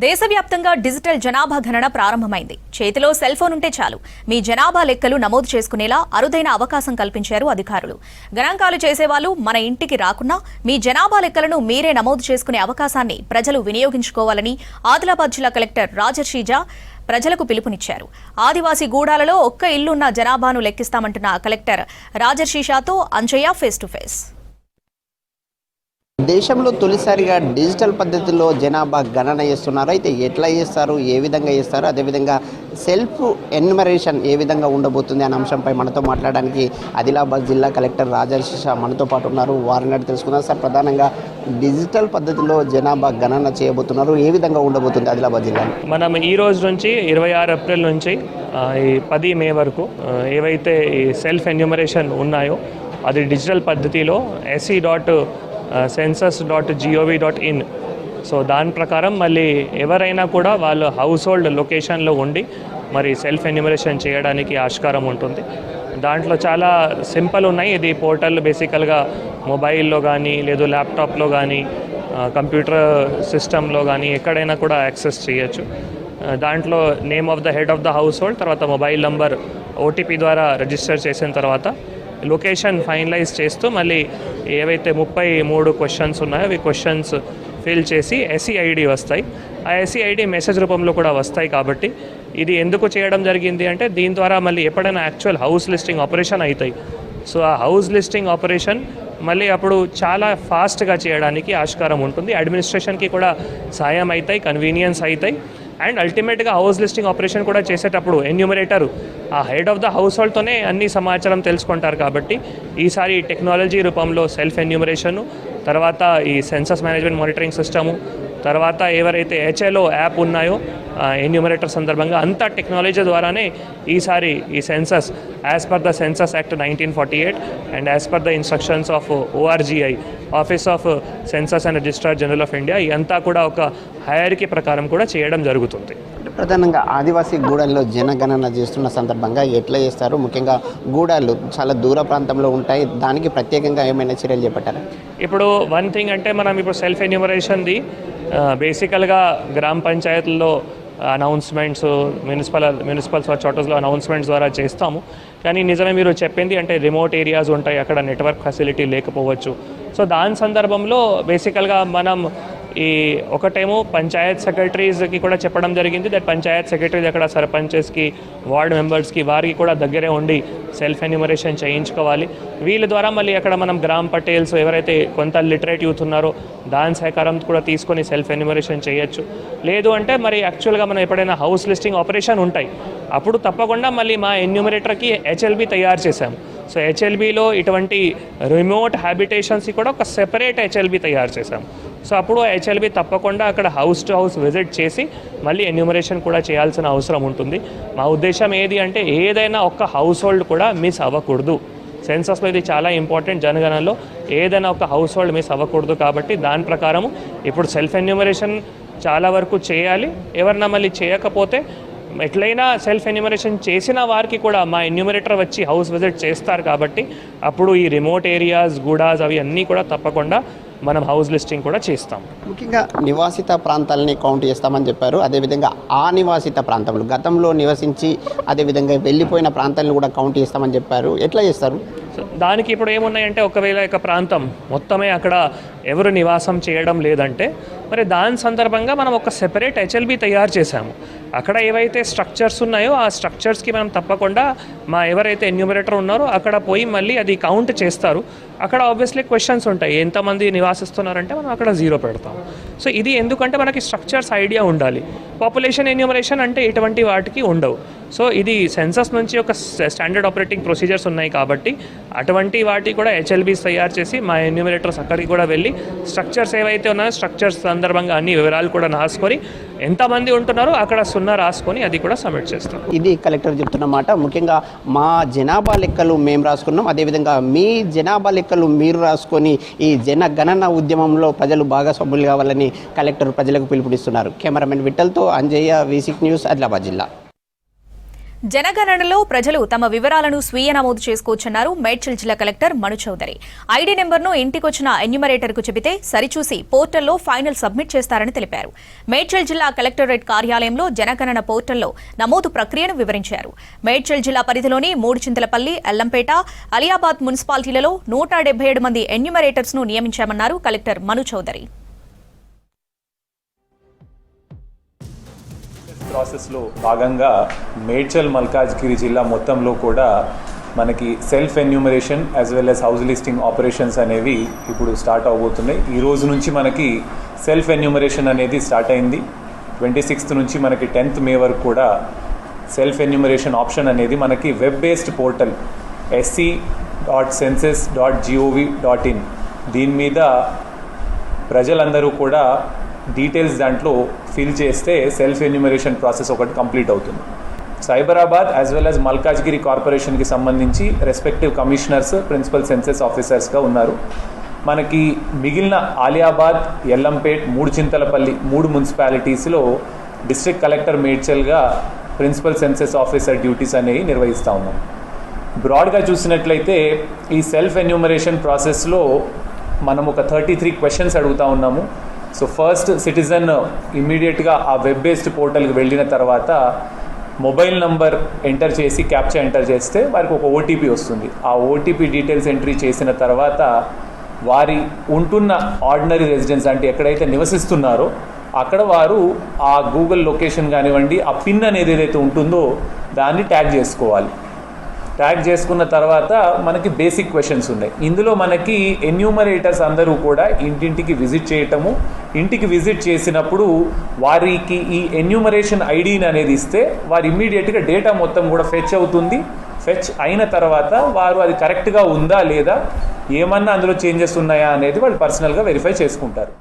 దేశవ్యాప్తంగా డిజిటల్ జనాభా గణన ప్రారంభమైంది. చేతిలో సెల్ ఫోన్ ఉంటే చాలు మీ జనాభా లెక్కలు నమోదు చేసుకునేలా అరుదైన అవకాశం కల్పించారు అధికారులు. గణాంకాలు చేసేవాళ్లు మన ఇంటికి రాకున్నా మీ జనాభా లెక్కలను మీరే నమోదు చేసుకునే అవకాశాన్ని ప్రజలు వినియోగించుకోవాలని ఆదిలాబాద్ జిల్లా కలెక్టర్ రాజర్షీజా ప్రజలకు పిలుపునిచ్చారు. ఆదివాసీ గూడాలలో ఒక్క ఇల్లున్న జనాభాను లెక్కిస్తామంటున్న కలెక్టర్ రాజర్షీజాతో అంజయ్య ఫేస్ టు ఫేస్. దేశంలో తొలిసారిగా డిజిటల్ పద్ధతిలో జనాభా గణన చేస్తున్నారు. అయితే ఎట్లా చేస్తారు, ఏ విధంగా చేస్తారు, అదేవిధంగా సెల్ఫ్ ఎన్యుమరేషన్ ఏ విధంగా ఉండబోతుంది అనే అంశంపై మనతో మాట్లాడడానికి ఆదిలాబాద్ జిల్లా కలెక్టర్ రాజర్షీజా మనతో పాటు ఉన్నారు. వారిని అడిగి తెలుసుకున్నారు. సార్, ప్రధానంగా డిజిటల్ పద్ధతిలో జనాభా గణన చేయబోతున్నారు, ఏ విధంగా ఉండబోతుంది ఆదిలాబాద్ జిల్లా? మనం ఈ రోజు నుంచి 26 ఏప్రిల్ నుంచి ఈ 10 మే వరకు ఏవైతే ఈ సెల్ఫ్ ఎన్యూమరేషన్ ఉన్నాయో అది డిజిటల్ పద్ధతిలో se.census.gov.in సో దాని ప్రకారం మళ్ళీ ఎవరైనా కూడా వాళ్ళ హౌస్ హోల్డ్ లొకేషన్లో ఉండి మరి సెల్ఫ్ ఎన్యూమరేషన్ చేయడానికి ఆస్కారం ఉంటుంది. దాంట్లో చాలా సింపుల్ ఉన్నాయి. ఇది పోర్టల్ బేసికల్గా మొబైల్లో కానీ లేదు ల్యాప్టాప్లో కానీ కంప్యూటర్ సిస్టంలో కానీ ఎక్కడైనా కూడా యాక్సెస్ చేయొచ్చు. దాంట్లో name of the head of the house hold, తర్వాత మొబైల్ నంబర్ ఓటీపీ ద్వారా రిజిస్టర్ చేసిన తర్వాత లొకేషన్ ఫైనలైజ్ చేస్తూ మళ్ళీ ఏవైతే 33 క్వశ్చన్స్ ఉన్నాయో అవి క్వశ్చన్స్ ఫిల్ చేసి ఎస్ఈఐడి వస్తాయి. ఆ ఎస్ఈఐడి మెసేజ్ రూపంలో కూడా వస్తాయి. కాబట్టి ఇది ఎందుకు చేయడం జరిగింది అంటే దీని ద్వారా మళ్ళీ ఎప్పుడైనా యాక్చువల్ హౌస్ లిస్టింగ్ ఆపరేషన్ అవుతాయి. సో ఆ హౌస్ లిస్టింగ్ ఆపరేషన్ మళ్ళీ అప్పుడు చాలా ఫాస్ట్గా చేయడానికి ఆస్కారం ఉంటుంది. అడ్మినిస్ట్రేషన్కి కూడా సాయం అవుతాయి, కన్వీనియన్స్ అవుతాయి. అండ్ అల్టిమేట్గా హౌస్ లిస్టింగ్ ఆపరేషన్ కూడా చేసేటప్పుడు ఎన్యూమరేటర్ ఆ హెడ్ ఆఫ్ ద హౌస్ హోల్డ్తోనే అన్ని సమాచారం తెలుసుకుంటారు. కాబట్టి ఈసారి టెక్నాలజీ రూపంలో సెల్ఫ్ ఎన్యూమరేషను, తర్వాత ఈ సెన్సస్ మేనేజ్మెంట్ మానిటరింగ్ సిస్టము, తర్వాత ఎవరైతే హెచ్ఎల్ఓ యాప్ ఉన్నాయో ఎన్యూమరేటర్ సందర్భంగా అంతా టెక్నాలజీ ద్వారానే ఈసారి ఈ census as per the census act 1948 and as per the instructions of ORGI office of census and registrar general of India ఇదంతా కూడా ఒక హయర్కీ ప్రకారం కూడా చేయడం జరుగుతుంది. ప్రధానంగా ఆదివాసీ గూడాల్లో జనగణన చేస్తున్న సందర్భంగా ఎట్లా చేస్తారు? ముఖ్యంగా గూడాలు చాలా దూర ప్రాంతంలో ఉంటాయి, దానికి ప్రత్యేకంగా ఏమైనా చర్యలు చేపట్టారు? ఇప్పుడు వన్ థింగ్ అంటే మనం ఇప్పుడు సెల్ఫ్ ఎన్యూమరేషన్ది బేసికల్గా గ్రామ పంచాయతీల్లో అనౌన్స్మెంట్స్, మున్సిపల్ చార్టర్స్లో అనౌన్స్మెంట్స్ ద్వారా చేస్తాము. కానీ నిజమే మీరు చెప్పింది, అంటే రిమోట్ ఏరియాస్ ఉంటాయి, అక్కడ నెట్వర్క్ ఫెసిలిటీ లేకపోవచ్చు. సో దాని సందర్భంలో బేసికల్గా మనం ఈ ఒకటేమో పంచాయత్ సెక్రటరీస్కి కూడా చెప్పడం జరిగింది. దట్ పంచాయత్ సెక్రటరీస్ అక్కడ సర్పంచెస్కి, వార్డ్ మెంబర్స్కి వారికి కూడా దగ్గరే ఉండి సెల్ఫ్ ఎన్యూమరేషన్ చేయించుకోవాలి. వీళ్ళ ద్వారా మళ్ళీ అక్కడ మనం గ్రామ్ పటేల్స్ ఎవరైతే కొంత లిటరేట్ యూత్ ఉన్నారో దాని సహకారం కూడా తీసుకొని సెల్ఫ్ ఎన్యూమరేషన్ చేయొచ్చు. లేదు అంటే మరి యాక్చువల్గా మనం ఎప్పుడైనా హౌస్ లిస్టింగ్ ఆపరేషన్ ఉంటాయి అప్పుడు తప్పకుండా మళ్ళీ మా ఎన్యూమరేటర్కి HLB తయారు చేశాము. సో HLBలో ఇటువంటి రిమోట్ హ్యాబిటేషన్స్కి కూడా ఒక సెపరేట్ HLB తయారు చేశాము. సో అప్పుడు HLB తప్పకుండా అక్కడ హౌస్ టు హౌస్ విజిట్ చేసి మళ్ళీ ఎన్యూమరేషన్ కూడా చేయాల్సిన అవసరం ఉంటుంది. మా ఉద్దేశం ఏది అంటే ఏదైనా ఒక్క హౌస్ హోల్డ్ కూడా మిస్ అవ్వకూడదు. సెన్సస్లో ఇది చాలా ఇంపార్టెంట్. జనగణనలో ఏదైనా ఒక హౌస్ హోల్డ్ మిస్ అవ్వకూడదు. కాబట్టి దాని ప్రకారము ఇప్పుడు సెల్ఫ్ ఎన్యూమరేషన్ చాలా వరకు చేయాలి. ఎవరన్నా మళ్ళీ చేయకపోతే ఎట్లయినా సెల్ఫ్ ఎన్యూమరేషన్ చేసిన వారికి కూడా మా ఎన్యూమరేటర్ వచ్చి హౌస్ విజిట్ చేస్తారు. కాబట్టి అప్పుడు ఈ రిమోట్ ఏరియాస్, గూడాస్ అవి అన్నీ కూడా తప్పకుండా మనం హౌస్ లిస్టింగ్ కూడా చేస్తాం. ముఖ్యంగా నివాసిత ప్రాంతాలని కౌంట్ చేస్తామని చెప్పారు. అదేవిధంగా ఆ నివాసిత ప్రాంతాలు గతంలో నివసించి అదేవిధంగా వెళ్ళిపోయిన ప్రాంతాలను కూడా కౌంట్ చేస్తామని చెప్పారు. ఎట్లా చేస్తారు? దానికి ఇప్పుడు ఏమున్నాయంటే ఒకవేళ ఒక ప్రాంతం మొత్తమే అక్కడ ఎవరు నివాసం చేయడం లేదంటే మరి దాని సందర్భంగా మనం ఒక సెపరేట్ HLB తయారు చేశాము. అక్కడ ఏవైతే స్ట్రక్చర్స్ ఉన్నాయో ఆ స్ట్రక్చర్స్కి మనం తప్పకుండా మా ఎవరైతే ఎన్యూమరేటర్ ఉన్నారో అక్కడ పోయి మళ్ళీ అది కౌంట్ చేస్తారు. అక్కడ ఆబ్వియస్లీ క్వశ్చన్స్ ఉంటాయి, ఎంతమంది నివాసిస్తున్నారంటే మనం అక్కడ 0 పెడతాం. సో ఇది ఎందుకంటే మనకి స్ట్రక్చర్స్ ఐడియా ఉండాలి. పాపులేషన్ ఎన్యూమరేషన్ అంటే ఇటువంటి వాటికి ఉండవు. సో ఇది సెన్సస్ నుంచి ఒక స్టాండర్డ్ ఆపరేటింగ్ ప్రొసీజర్స్ ఉన్నాయి. కాబట్టి అటువంటి వాటి కూడా HLBs తయారు చేసి మా ఎన్యూమరేటర్స్ అక్కడికి కూడా వెళ్ళి స్ట్రక్చర్స్ ఏవైతే ఉన్నాయో స్ట్రక్చర్స్ సందర్భంగా అన్ని వివరాలు కూడా రాసుకొని ఎంతమంది ఉంటున్నారో అక్కడ 0 రాసుకొని అది కూడా సబ్మిట్ చేస్తాం. ఇది కలెక్టర్ చెప్తున్నమాట. ముఖ్యంగా మా జనాభా లెక్కలు మేము రాసుకున్నాం, అదేవిధంగా మీ జనాభా లెక్కలు మీరు రాసుకొని ఈ జనగణన ఉద్యమంలో ప్రజలు భాగస్వాములు కావాలని కలెక్టర్ ప్రజలకు పిలుపునిస్తున్నారు. కెమెరామెన్ విఠల్తో అంజయ్య, V6 న్యూస్, ఆదిలాబాద్ జిల్లా. జనగణనలో ప్రజలు తమ వివరాలను స్వీయ నమోదు చేసుకోవచ్చన్నారు మేడ్చల్ జిల్లా కలెక్టర్ మను చౌదరి. ఐడీ నెంబర్ను ఇంటికొచ్చిన ఎన్యూమరేటర్కు చెబితే సరిచూసి పోర్టల్లో ఫైనల్ సబ్మిట్ చేస్తారని తెలిపారు. మేడ్చల్ జిల్లా కలెక్టరేట్ కార్యాలయంలో జనగణన పోర్టల్లో నమోదు ప్రక్రియను వివరించారు. మేడ్చల్ జిల్లా పరిధిలోని మూడుచింతలపల్లి, ఎల్లంపేట, అలియాబాద్ మున్సిపాలిటీలలో 177 మంది ఎన్యూమరేటర్స్ ను నియమించామన్నారు కలెక్టర్ మను చౌదరి. ప్రాసెస్లో భాగంగా మేడ్చల్ మల్కాజ్గిరి జిల్లా మొత్తంలో కూడా మనకి self enumeration as well as house listing operations అనేవి ఇప్పుడు స్టార్ట్ అవబోతున్నాయి. ఈ రోజు నుంచి మనకి సెల్ఫ్ ఎన్యూమరేషన్ అనేది స్టార్ట్ అయింది. 26th నుంచి మనకి 10th మే వరకు కూడా సెల్ఫ్ ఎన్యూమరేషన్ ఆప్షన్ అనేది మనకి వెబ్ బేస్డ్ పోర్టల్ sc.census.gov.in దీని మీద ప్రజలందరూ కూడా డీటెయిల్స్ దాంట్లో ఫిల్ చేస్తే సెల్ఫ్ ఎన్యూమరేషన్ ప్రాసెస్ ఒకటి కంప్లీట్ అవుతుంది. Cyberabad as well as Malkajgiri కార్పొరేషన్కి సంబంధించి రెస్పెక్టివ్ కమిషనర్స్, ప్రిన్సిపల్ సెన్సస్ ఆఫీసర్స్గా ఉన్నారు. మనకి మిగిలిన ఆలియాబాద్, ఎల్లంపేట్, మూడుచింతలపల్లి 3 మున్సిపాలిటీస్లో డిస్ట్రిక్ట్ కలెక్టర్ మేడ్చల్గా ప్రిన్సిపల్ సెన్సస్ ఆఫీసర్ డ్యూటీస్ అనేవి నిర్వహిస్తూ ఉన్నాం. బ్రాడ్గా చూసినట్లయితే ఈ సెల్ఫ్ ఎన్యూమరేషన్ ప్రాసెస్లో మనం ఒక 33 క్వశ్చన్స్ అడుగుతూ ఉన్నాము. సో ఫస్ట్ సిటిజన్ ఇమ్మీడియట్గా ఆ వెబ్ బేస్డ్ పోర్టల్కి వెళ్ళిన తర్వాత మొబైల్ నంబర్ ఎంటర్ చేసి క్యాప్చా ఎంటర్ చేస్తే వారికి ఒక ఓటీపీ వస్తుంది. ఆ ఓటీపీ డీటెయిల్స్ ఎంట్రీ చేసిన తర్వాత వారి ఉంటున్న ఆర్డినరీ రెసిడెన్స్ అంటే ఎక్కడైతే నివసిస్తున్నారో అక్కడ వారు ఆ గూగుల్ లొకేషన్ కానివ్వండి, ఆ పిన్ అనేది ఏదైతే ఉంటుందో దాన్ని ట్యాగ్ చేసుకోవాలి. ట్యాగ్ చేసుకున్న తర్వాత మనకి బేసిక్ క్వశ్చన్స్ ఉన్నాయి. ఇందులో మనకి ఎన్యూమరేటర్స్ అందరూ కూడా ఇంటింటికి విజిట్ చేయటము, ఇంటికి విజిట్ చేసినప్పుడు వారికి ఈ ఎన్యూమరేషన్ ఐడీని అనేది ఇస్తే వారు ఇమ్మీడియట్గా డేటా మొత్తం కూడా ఫెచ్ అవుతుంది. ఫెచ్ అయిన తర్వాత వారు అది కరెక్ట్గా ఉందా లేదా, ఏమన్నా అందులో చేంజెస్ ఉన్నాయా అనేది వాళ్ళు పర్సనల్గా వెరిఫై చేసుకుంటారు.